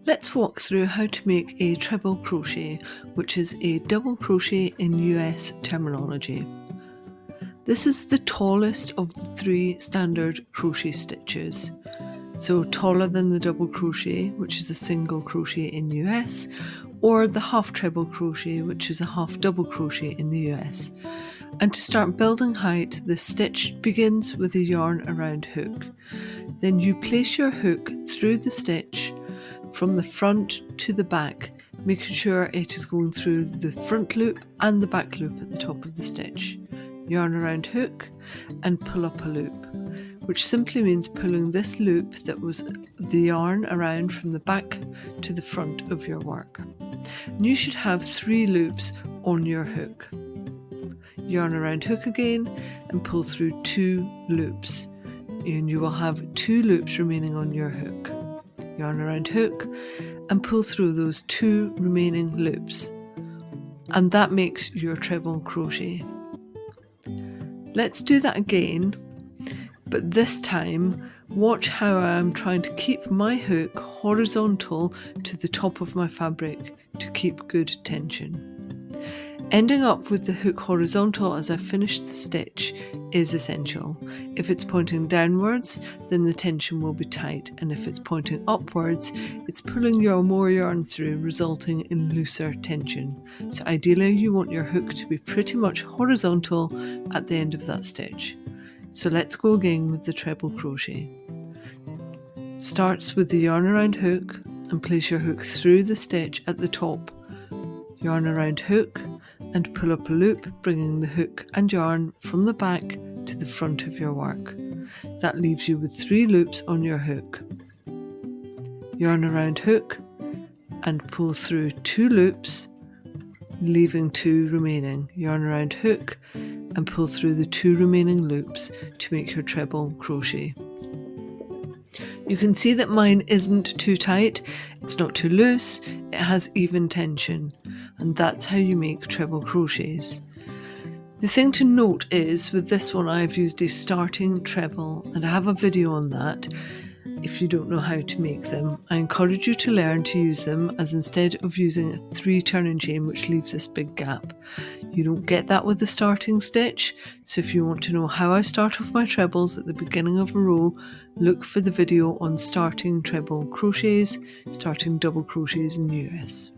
Let's walk through how to make a treble crochet, which is a double crochet in US terminology. This is the tallest of the 3 standard crochet stitches. So taller than the double crochet, which is a single crochet in US, or the half treble crochet, which is a half double crochet in the US. And to start building height, the stitch begins with a yarn around hook. Then you place your hook through the stitch from the front to the back, making sure it is going through the front loop and the back loop at the top of the stitch. Yarn around hook and pull up a loop, which simply means pulling this loop that was the yarn around from the back to the front of your work. And you should have 3 loops on your hook. Yarn around hook again and pull through 2 loops, and you will have 2 loops remaining on your hook. Yarn around hook and pull through those 2 remaining loops, and that makes your treble crochet. Let's do that again, but this time watch how I am trying to keep my hook horizontal to the top of my fabric to keep good tension. Ending up with the hook horizontal as I finish the stitch is essential. If it's pointing downwards, then the tension will be tight, and if it's pointing upwards, it's pulling more yarn through, resulting in looser tension. So ideally you want your hook to be pretty much horizontal at the end of that stitch. So let's go again with the treble crochet. Starts with the yarn around hook and place your hook through the stitch at the top. Yarn around hook and pull up a loop, bringing the hook and yarn from the back to the front of your work. That leaves you with 3 loops on your hook. Yarn around hook and pull through 2 loops, leaving 2 remaining. Yarn around hook and pull through the 2 remaining loops to make your treble crochet. You can see that mine isn't too tight, it's not too loose, it has even tension, and that's how you make treble crochets. The thing to note is, with this one I've used a starting treble, and I have a video on that. If you don't know how to make them, I encourage you to learn to use them, as instead of using a 3 turning chain which leaves this big gap. You don't get that with the starting stitch, so if you want to know how I start off my trebles at the beginning of a row, look for the video on starting treble crochets, starting double crochets in US.